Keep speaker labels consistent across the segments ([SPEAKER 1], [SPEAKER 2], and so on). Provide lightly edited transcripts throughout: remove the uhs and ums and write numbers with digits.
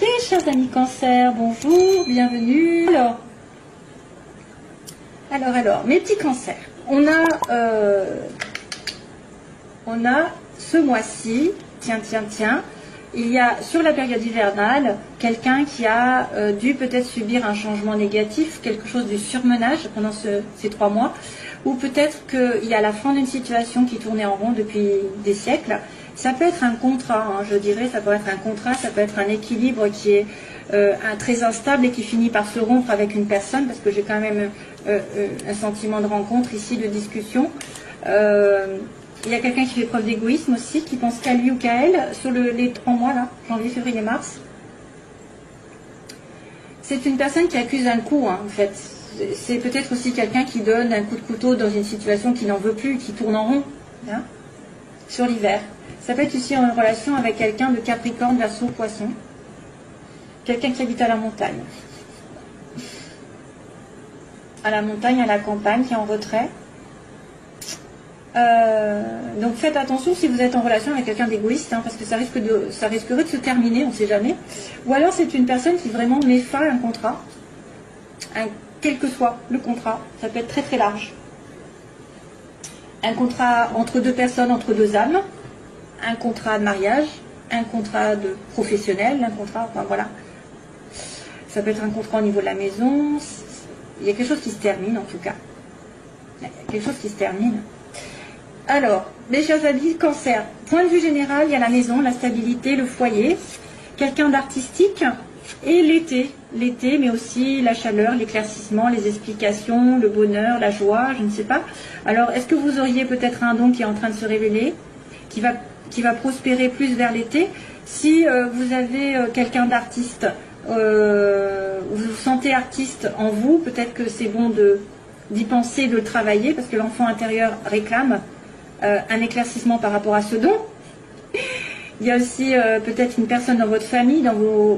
[SPEAKER 1] Mes chers amis Cancer, bonjour, bienvenue. Alors, mes petits cancers, on a ce mois-ci, tiens, il y a sur la période hivernale quelqu'un qui a dû peut-être subir un changement négatif, quelque chose du surmenage pendant ces 3 mois, ou peut-être qu'il y a la fin d'une situation qui tournait en rond depuis des siècles. Ça peut être un contrat, hein, je dirais, ça peut être un contrat, ça peut être un équilibre qui est très instable et qui finit par se rompre avec une personne, parce que j'ai quand même un sentiment de rencontre ici, de discussion. Il y a quelqu'un qui fait preuve d'égoïsme aussi, qui pense qu'à lui ou qu'à elle, sur les 3 mois, là, janvier, février, mars. C'est une personne qui accuse un coup, hein, en fait. C'est peut-être aussi quelqu'un qui donne un coup de couteau dans une situation qui n'en veut plus, qui tourne en rond, hein, sur l'hiver. Ça peut être aussi en relation avec quelqu'un de Capricorne, Verseau, Poisson. Quelqu'un qui habite à la montagne. À la montagne, à la campagne, qui est en retrait. Donc faites attention si vous êtes en relation avec quelqu'un d'égoïste, hein, parce que ça risquerait de se terminer, on ne sait jamais. Ou alors c'est une personne qui vraiment met fin à un contrat, quel que soit le contrat, ça peut être très très large. Un contrat entre 2 personnes, entre 2 âmes, un contrat de mariage, un contrat de professionnel, un contrat, enfin voilà. Ça peut être un contrat au niveau de la maison. Il y a quelque chose qui se termine en tout cas. Il y a quelque chose qui se termine. Alors, mes chers amis, Cancer, point de vue général, il y a la maison, la stabilité, le foyer, quelqu'un d'artistique et l'été, mais aussi la chaleur, l'éclaircissement, les explications, le bonheur, la joie, je ne sais pas. Alors, est-ce que vous auriez peut-être un don qui est en train de se révéler, qui va prospérer plus vers l'été? Si vous avez quelqu'un d'artiste, vous vous sentez artiste en vous, peut-être que c'est bon d'y penser, de le travailler, parce que l'enfant intérieur réclame un éclaircissement par rapport à ce don. Il y a aussi peut-être une personne dans votre famille,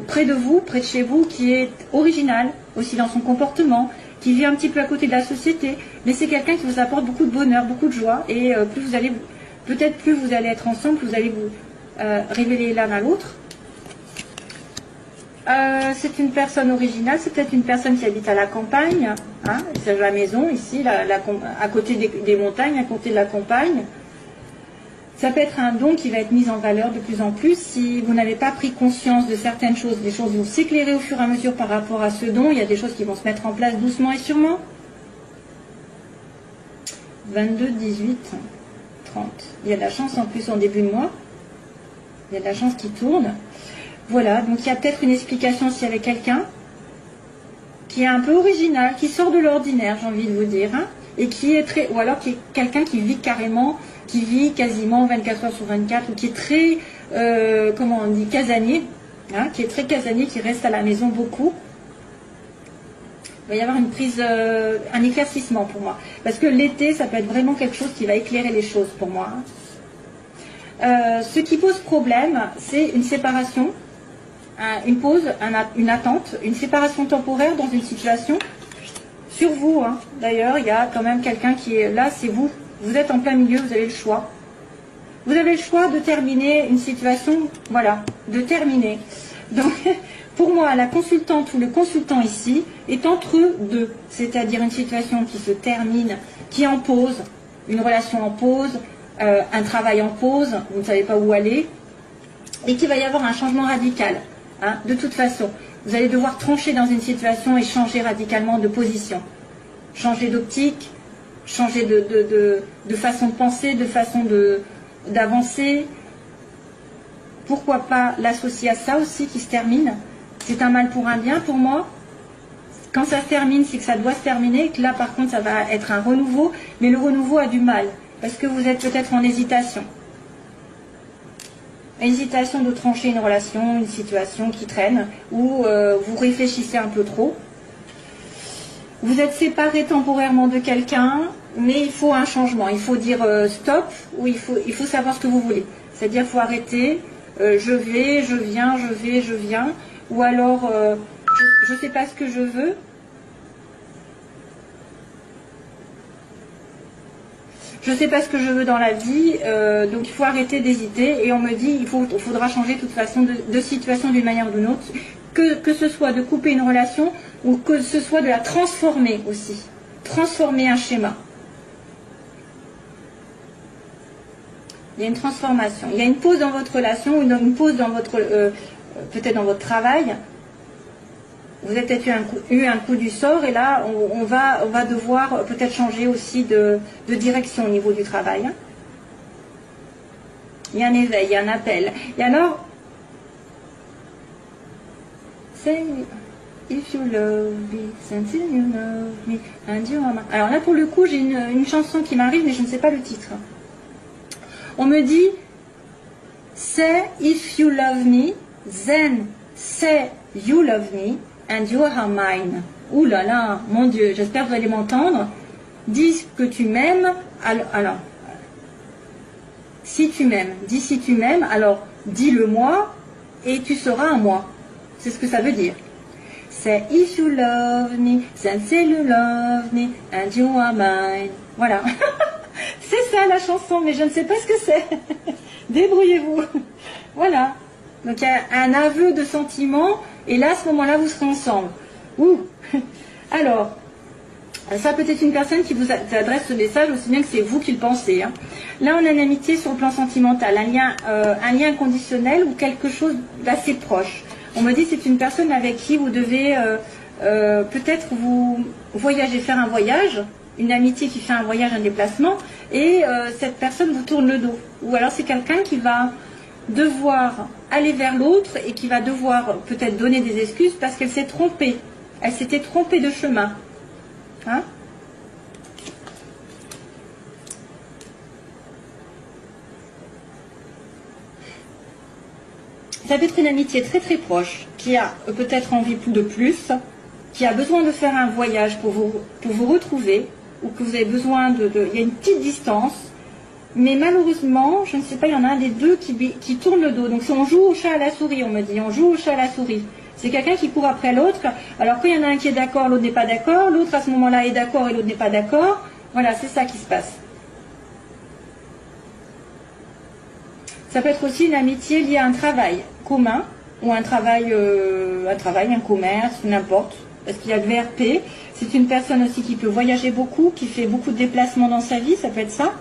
[SPEAKER 1] près de vous, près de chez vous, qui est originale, aussi dans son comportement, qui vit un petit peu à côté de la société, mais c'est quelqu'un qui vous apporte beaucoup de bonheur, beaucoup de joie, et plus vous allez être ensemble, plus vous allez vous révéler l'un à l'autre. C'est une personne originale, c'est peut-être une personne qui habite à la campagne, hein, c'est la maison ici, à côté des montagnes, à côté de la campagne. Ça peut être un don qui va être mis en valeur de plus en plus. Si vous n'avez pas pris conscience de certaines choses, des choses vont s'éclairer au fur et à mesure par rapport à ce don. Il y a des choses qui vont se mettre en place doucement et sûrement. 22, 18, 30. Il y a de la chance en plus en début de mois. Il y a de la chance qui tourne. Voilà, donc il y a peut-être une explication aussi avec quelqu'un qui est un peu original, qui sort de l'ordinaire, j'ai envie de vous dire, hein, et qui est très, ou alors qui est quelqu'un qui vit carrément, qui vit quasiment 24 heures sur 24, ou qui est très, comment on dit, casanier, hein, qui est très casanier, qui reste à la maison beaucoup. Il va y avoir une prise, un éclaircissement pour moi, parce que l'été, ça peut être vraiment quelque chose qui va éclairer les choses pour moi. Hein. Ce qui pose problème, c'est une séparation. Une pause, une attente, une séparation temporaire dans une situation. Sur vous, hein. D'ailleurs, il y a quand même quelqu'un qui est là, c'est vous. Vous êtes en plein milieu, vous avez le choix. Vous avez le choix de terminer une situation, voilà, de terminer. Donc, pour moi, la consultante ou le consultant ici est entre deux, c'est-à-dire une situation qui se termine, qui est en pause, une relation en pause, un travail en pause, vous ne savez pas où aller, et qu'il va y avoir un changement radical. Hein, de toute façon, vous allez devoir trancher dans une situation et changer radicalement de position. Changer d'optique, changer de façon de penser, de façon d'avancer. Pourquoi pas l'associer à ça aussi qui se termine? C'est un mal pour un bien pour moi. Quand ça se termine, c'est que ça doit se terminer, et que là par contre ça va être un renouveau, mais le renouveau a du mal, parce que vous êtes peut-être en hésitation. Hésitation de trancher une relation, une situation qui traîne, ou vous réfléchissez un peu trop. Vous êtes séparé temporairement de quelqu'un, mais il faut un changement. Il faut dire stop, ou il faut savoir ce que vous voulez. C'est-à-dire qu'il faut arrêter, je vais, je viens, je vais, je viens, ou alors je ne sais pas ce que je veux. je ne sais pas ce que je veux dans la vie, donc il faut arrêter d'hésiter. Et on me dit, il faudra changer de toute façon de situation d'une manière ou d'une autre, que ce soit de couper une relation ou que ce soit de la transformer aussi. Transformer un schéma. Il y a une transformation. Il y a une pause dans votre relation, ou une pause dans votre, peut-être dans votre travail. Vous avez peut-être eu un coup du sort et là, on va devoir peut-être changer aussi de direction au niveau du travail. Il y a un éveil, il y a un appel. Et alors, say if you love me, until you love me, and you are mine. Alors là, pour le coup, j'ai une chanson qui m'arrive, mais je ne sais pas le titre. On me dit, say if you love me, then say you love me, and you are mine. Ouh là là, mon Dieu, j'espère que vous allez m'entendre. Dis que tu m'aimes, alors, si tu m'aimes, dis si tu m'aimes, alors dis-le moi, et tu seras un moi. C'est ce que ça veut dire. Say if you love me, then say you love me, and you are mine. Voilà. C'est ça la chanson, mais je ne sais pas ce que c'est. Débrouillez-vous. Voilà. Donc il y a un aveu de sentiment, et là, à ce moment-là, vous serez ensemble. Ouh. Alors, ça peut être une personne qui vous adresse ce message, aussi bien que c'est vous qui le pensez. Hein. Là, on a une amitié sur le plan sentimental, un lien conditionnel ou quelque chose d'assez proche. On me dit que c'est une personne avec qui vous devez peut-être vous voyager, faire un voyage, une amitié qui fait un voyage, un déplacement, et cette personne vous tourne le dos. Ou alors c'est quelqu'un qui va devoir aller vers l'autre et qui va devoir peut-être donner des excuses parce qu'elle s'est trompée. Elle s'était trompée de chemin. Hein? Ça peut être une amitié très très proche, qui a peut-être envie de plus, qui a besoin de faire un voyage pour vous retrouver, ou que vous avez besoin il y a une petite distance, mais malheureusement, je ne sais pas, il y en a un des deux qui tourne le dos. Donc si on joue au chat à la souris, on me dit, on joue au chat à la souris. C'est quelqu'un qui court après l'autre. Alors quand il y en a un qui est d'accord, l'autre n'est pas d'accord, l'autre à ce moment-là est d'accord et l'autre n'est pas d'accord. Voilà, c'est ça qui se passe. Ça peut être aussi une amitié liée à un travail commun, ou un travail, un commerce, n'importe, parce qu'il y a le VRP. C'est une personne aussi qui peut voyager beaucoup, qui fait beaucoup de déplacements dans sa vie, ça peut être ça.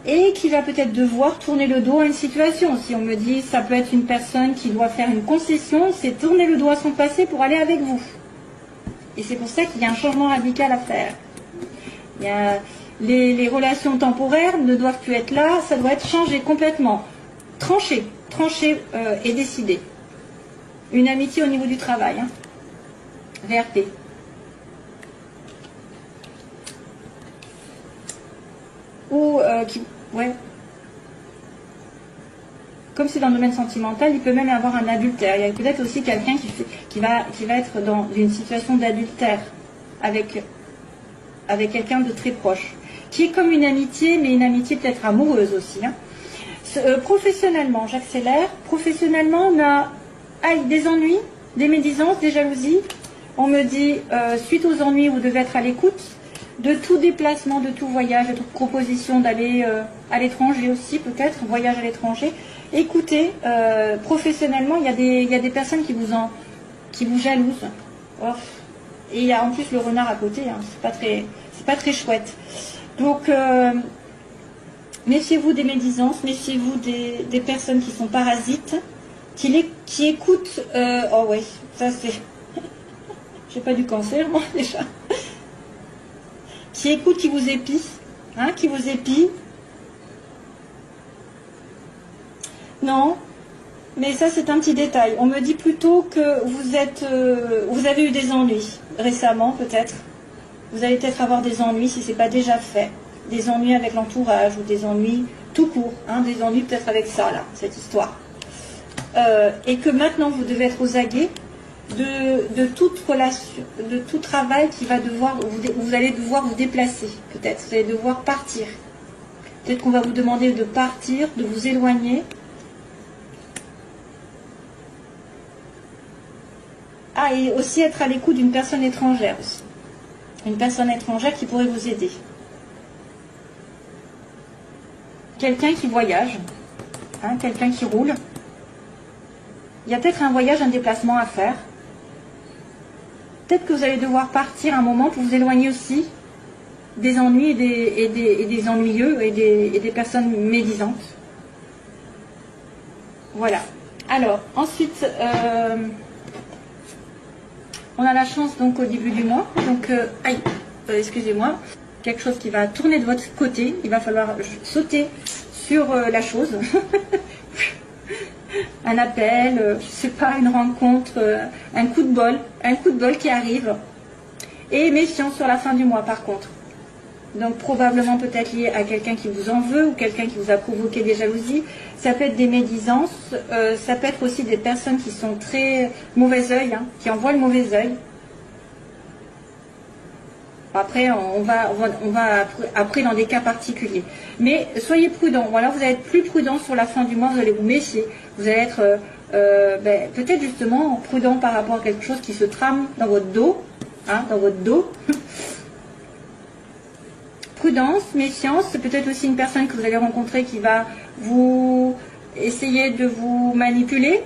[SPEAKER 1] Et qui va peut-être devoir tourner le dos à une situation. Si on me dit, ça peut être une personne qui doit faire une concession, c'est tourner le dos à son passé pour aller avec vous. Et c'est pour ça qu'il y a un changement radical à faire. Il y a les relations temporaires ne doivent plus être là, ça doit être changé complètement. Tranché et décidé. Une amitié au niveau du travail. Hein. VRP. Ou ouais. Comme c'est dans le domaine sentimental, il peut même y avoir un adultère. Il y a peut-être aussi quelqu'un qui va être dans une situation d'adultère avec quelqu'un de très proche, qui est comme une amitié, mais une amitié peut-être amoureuse aussi. Hein. Professionnellement, j'accélère. Professionnellement, on a des ennuis, des médisances, des jalousies. On me dit, suite aux ennuis, vous devez être à l'écoute de tout déplacement, de tout voyage, de toute proposition d'aller à l'étranger aussi, peut-être, voyage à l'étranger. Écoutez, professionnellement, il y a des personnes qui vous jalousent. Oh. Et il y a en plus le renard à côté, hein. C'est pas très chouette. Donc, méfiez-vous des médisances, méfiez-vous des personnes qui sont parasites, qui écoutent. Oh ouais, ça c'est. J'ai pas du cancer, moi déjà. Qui écoutent, qui vous épient, hein, qui vous épient. Non, mais ça c'est un petit détail. On me dit plutôt que vous avez eu des ennuis récemment peut-être. Vous allez peut-être avoir des ennuis si ce n'est pas déjà fait. Des ennuis avec l'entourage ou des ennuis tout court. Hein, des ennuis peut-être avec ça, là, cette histoire. Et que maintenant vous devez être aux aguets de toute relation, de tout travail qui va devoir, vous allez devoir vous déplacer peut-être. Vous allez devoir partir. Peut-être qu'on va vous demander de partir, de vous éloigner. Ah, et aussi être à l'écoute d'une personne étrangère aussi. Une personne étrangère qui pourrait vous aider. quelqu'un qui voyage, hein, quelqu'un qui roule. Il y a peut-être un voyage, un déplacement à faire. Peut-être que vous allez devoir partir un moment pour vous éloigner aussi des ennuis et des ennuyeux et des personnes médisantes. Voilà. Alors, ensuite, on a la chance donc au début du mois. Donc, aïe, excusez-moi, quelque chose qui va tourner de votre côté. Il va falloir sauter sur la chose. Un appel, je sais pas, une rencontre, un coup de bol qui arrive. Et méfiance sur la fin du mois par contre. Donc probablement peut-être lié à quelqu'un qui vous en veut ou quelqu'un qui vous a provoqué des jalousies. Ça peut être des médisances, ça peut être aussi des personnes qui sont très mauvais œil, hein, qui envoient le mauvais œil. Après, on va après dans des cas particuliers. Mais soyez prudents. Voilà, vous allez être plus prudent sur la fin du mois, vous allez vous méfier. Vous allez être peut-être justement prudent par rapport à quelque chose qui se trame dans votre dos. Hein, dans votre dos. Prudence, méfiance, c'est peut-être aussi une personne que vous allez rencontrer qui va vous essayer de vous manipuler,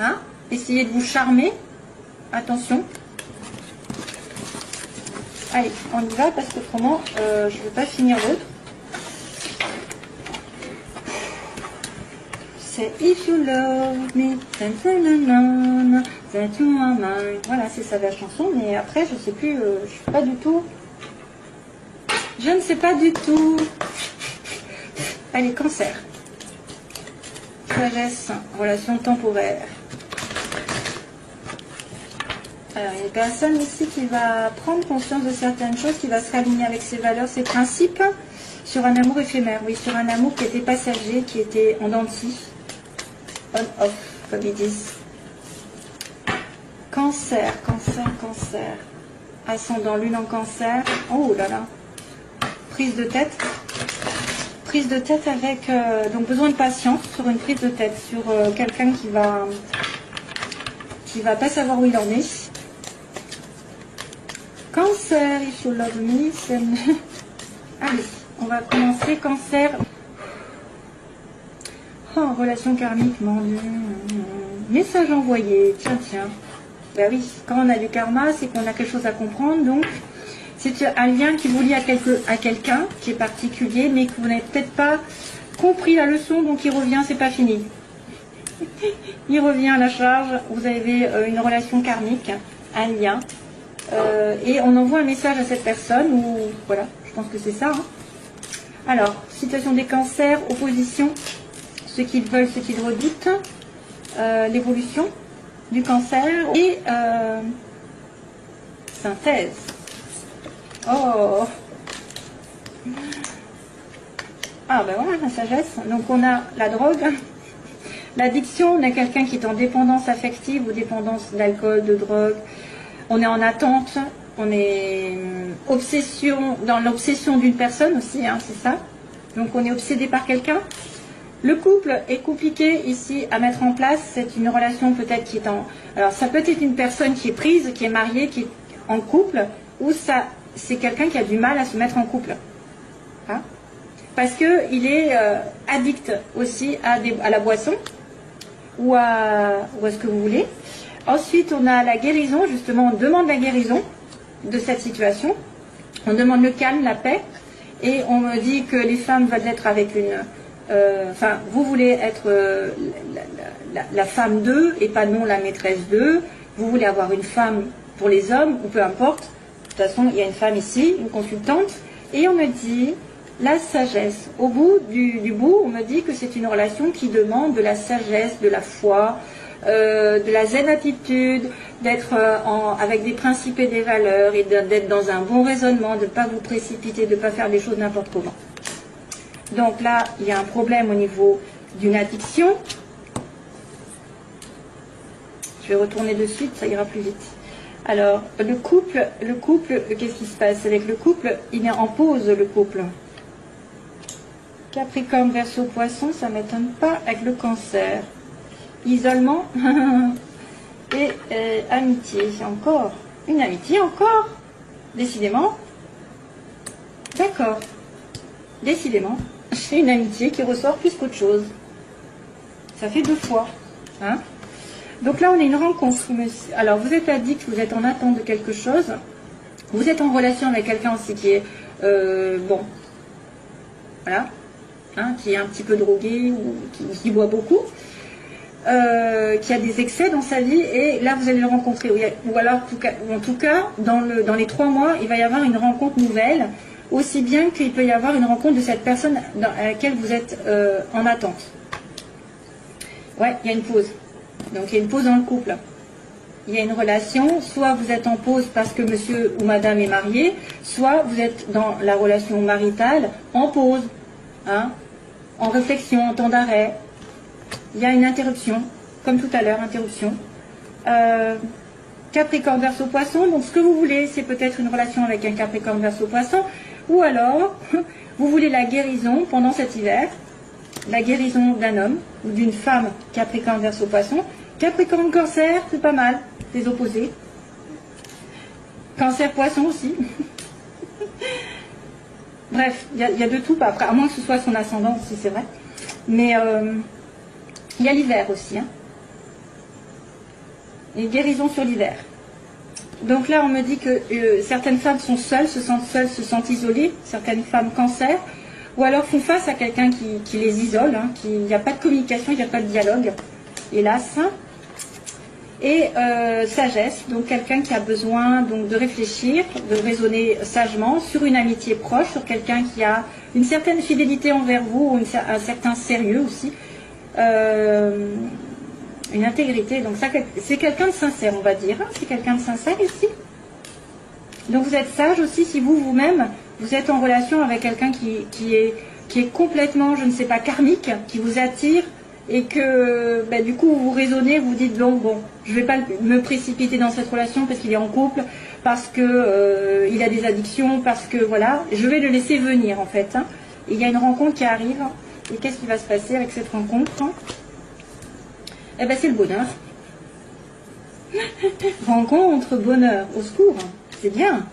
[SPEAKER 1] hein, essayer de vous charmer. Attention. Allez, on y va parce qu'autrement, je ne veux pas finir l'autre. C'est If You Love Me, that you are mine. Voilà, c'est ça la chanson, mais après, je ne sais plus, je suis pas du tout. Je ne sais pas du tout. Allez, cancer. Sagesse, relation temporaire. Alors, il y a une personne ici qui va prendre conscience de certaines choses, qui va se réaligner avec ses valeurs, ses principes, sur un amour éphémère. Oui, sur un amour qui était passager, qui était en dents de scie. On-off, comme ils disent. Cancer, cancer, cancer. Ascendant lune en cancer. Oh là là. Prise de tête. Prise de tête avec donc besoin de patience sur une prise de tête, sur quelqu'un qui va pas savoir où il en est. Cancer, if you love me, c'est... Allez, on va commencer. Cancer. Oh, relation karmique, mon Dieu. Message envoyé, tiens. Ben oui, quand on a du karma, c'est qu'on a quelque chose à comprendre, donc c'est un lien qui vous lie à quelqu'un qui est particulier, mais que vous n'avez peut-être pas compris la leçon, donc il revient, c'est pas fini. Il revient à la charge, vous avez une relation karmique, un lien, et on envoie un message à cette personne, ou voilà, je pense que c'est ça. Hein. Alors, situation des cancers, opposition, ce qu'ils veulent, ce qu'ils redoutent, l'évolution du cancer, et synthèse. Oh! Ah ben voilà, la sagesse. Donc on a la drogue, l'addiction, on a quelqu'un qui est en dépendance affective ou dépendance d'alcool, de drogue. On est en attente, on est dans l'obsession d'une personne aussi, hein, c'est ça. Donc on est obsédé par quelqu'un. Le couple est compliqué ici à mettre en place. C'est une relation peut-être qui est en... Alors ça peut être une personne qui est prise, qui est mariée, qui est en couple, ou ça... c'est quelqu'un qui a du mal à se mettre en couple. Hein, parce qu'il est addict aussi à la boisson ou à ce que vous voulez. Ensuite, on a la guérison. Justement, on demande la guérison de cette situation. On demande le calme, la paix. Et on me dit que les femmes veulent être avec une... Enfin, vous voulez être la femme d'eux et pas non la maîtresse d'eux. Vous voulez avoir une femme pour les hommes ou peu importe. De toute façon, il y a une femme ici, une consultante, et on me dit la sagesse. Au bout du bout, on me dit que c'est une relation qui demande de la sagesse, de la foi, de la zen attitude, d'être avec des principes et des valeurs, et d'être dans un bon raisonnement, de ne pas vous précipiter, de ne pas faire des choses n'importe comment. Donc là, il y a un problème au niveau d'une addiction. Je vais retourner de suite, ça ira plus vite. Alors, le couple, qu'est-ce qui se passe avec le couple? Il est en pause, le couple. Capricorne, Verseau, Poisson, ça ne m'étonne pas avec le cancer. Isolement et amitié. Encore une amitié, encore. Décidément. D'accord. Décidément. J'ai une amitié qui ressort plus qu'autre chose. Ça fait 2 fois. Hein. Donc là, on a une rencontre. Alors, vous êtes addict, vous êtes en attente de quelque chose. Vous êtes en relation avec quelqu'un aussi qui est, bon, voilà, hein, qui est un petit peu drogué ou qui boit beaucoup, qui a des excès dans sa vie, et là, vous allez le rencontrer. Ou alors, en tout cas, dans les 3 mois, il va y avoir une rencontre nouvelle, aussi bien qu'il peut y avoir une rencontre de cette personne à laquelle vous êtes en attente. Ouais, il y a une pause. Donc, il y a une pause dans le couple. Il y a une relation, soit vous êtes en pause parce que monsieur ou madame est marié, soit vous êtes dans la relation maritale en pause, hein, en réflexion, en temps d'arrêt. Il y a une interruption, comme tout à l'heure, interruption. Capricorne Verseau Poisson, donc ce que vous voulez, c'est peut-être une relation avec un Capricorne Verseau Poisson, ou alors vous voulez la guérison pendant cet hiver, la guérison d'un homme ou d'une femme Capricorne Verseau Poisson. Capricorne Cancer, c'est pas mal, les opposés. Cancer Poisson aussi. Bref, il y a de tout, après, à moins que ce soit son ascendant aussi, c'est vrai. Mais il y a l'hiver aussi. Hein. Et guérison sur l'hiver. Donc là, on me dit que certaines femmes sont seules, se sentent isolées, certaines femmes Cancer, ou alors font face à quelqu'un qui les isole, hein, il n'y a pas de communication, il n'y a pas de dialogue, hélas. Et sagesse, donc quelqu'un qui a besoin donc, de réfléchir, de raisonner sagement sur une amitié proche, sur quelqu'un qui a une certaine fidélité envers vous, ou un certain sérieux aussi, une intégrité. Donc ça, c'est quelqu'un de sincère, on va dire. Hein, c'est quelqu'un de sincère ici. Donc vous êtes sage aussi si vous-même, vous êtes en relation avec quelqu'un qui est complètement, je ne sais pas, karmique, qui vous attire, et que bah, du coup vous raisonnez, vous dites bon, je ne vais pas me précipiter dans cette relation parce qu'il est en couple, parce que il a des addictions, parce que voilà, je vais le laisser venir en fait. Hein. Et il y a une rencontre qui arrive, et qu'est-ce qui va se passer avec cette rencontre? Eh bien c'est le bonheur. Rencontre, bonheur, au secours, c'est bien.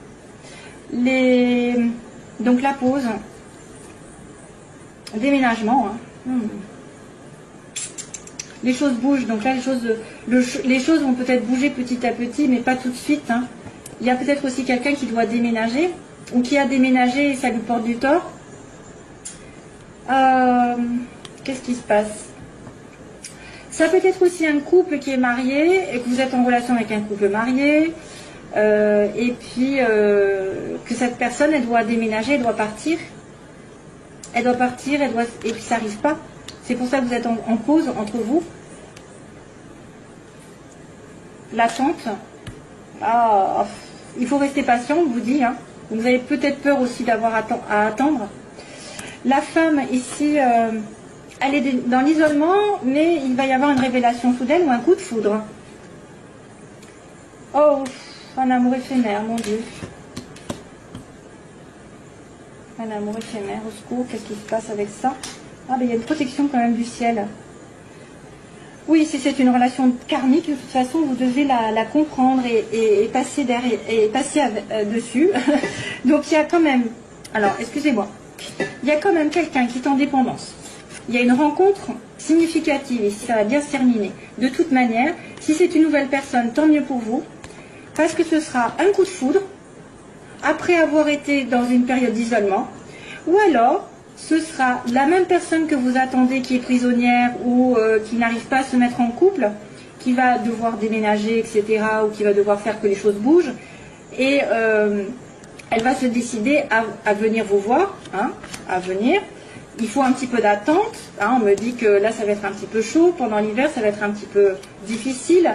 [SPEAKER 1] Donc la pause, déménagement, hein. Les choses bougent, donc là les choses vont peut-être bouger petit à petit, mais pas tout de suite. Hein. Il y a peut-être aussi quelqu'un qui doit déménager, ou qui a déménagé et ça lui porte du tort. Qu'est-ce qui se passe? Ça peut être aussi un couple qui est marié, et que vous êtes en relation avec un couple marié, et puis que cette personne, elle doit déménager, elle doit partir. Elle doit partir, et puis ça n'arrive pas. C'est pour ça que vous êtes en pause entre vous. L'attente. Ah, il faut rester patient, on vous dit. Hein. Vous avez peut-être peur aussi d'avoir à attendre. La femme, ici, elle est dans l'isolement, mais il va y avoir une révélation soudaine ou un coup de foudre. Oh, un amour éphémère, mon Dieu. Un amour éphémère, au secours, qu'est-ce qui se passe avec ça? Ah, ben il y a une protection quand même du ciel. Oui, si c'est une relation karmique, de toute façon, vous devez la comprendre et passer derrière, et passer dessus. Donc il y a quand même, alors excusez-moi, il y a quand même quelqu'un qui est en dépendance. Il y a une rencontre significative et ça va bien se terminer. De toute manière, si c'est une nouvelle personne, tant mieux pour vous, parce que ce sera un coup de foudre, après avoir été dans une période d'isolement, ou alors ce sera la même personne que vous attendez qui est prisonnière ou qui n'arrive pas à se mettre en couple, qui va devoir déménager, etc., ou qui va devoir faire que les choses bougent, et elle va se décider à venir vous voir, hein, à venir. Il faut un petit peu d'attente, hein, on me dit que là ça va être un petit peu chaud, pendant l'hiver ça va être un petit peu difficile,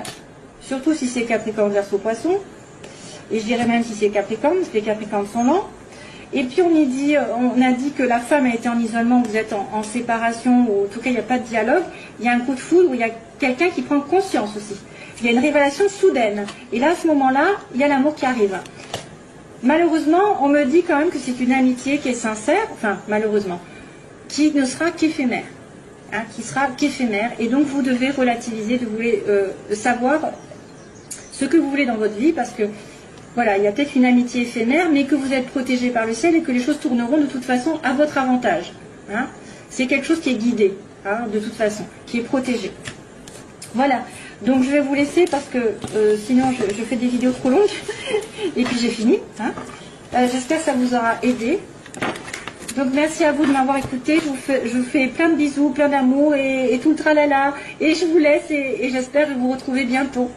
[SPEAKER 1] surtout si c'est Capricorne Verseau Poisson, et je dirais même si c'est Capricorne, parce que les Capricornes sont lents. Et puis on a dit que la femme a été en isolement, vous êtes en séparation, ou en tout cas il n'y a pas de dialogue, il y a un coup de foudre, où il y a quelqu'un qui prend conscience aussi. Il y a une révélation soudaine. Et là, à ce moment-là, il y a l'amour qui arrive. Malheureusement, on me dit quand même que c'est une amitié qui est sincère, enfin malheureusement, qui ne sera qu'éphémère. Hein, qui sera qu'éphémère. Et donc vous devez relativiser, vous voulez savoir ce que vous voulez dans votre vie, parce que voilà, il y a peut-être une amitié éphémère, mais que vous êtes protégé par le ciel et que les choses tourneront de toute façon à votre avantage. Hein. C'est quelque chose qui est guidé, hein, de toute façon, qui est protégé. Voilà, donc je vais vous laisser parce que sinon je fais des vidéos trop longues. Et puis j'ai fini. Hein. J'espère que ça vous aura aidé. Donc merci à vous de m'avoir écouté. Je vous fais plein de bisous, plein d'amour et tout le tralala. Et je vous laisse et j'espère vous retrouver bientôt.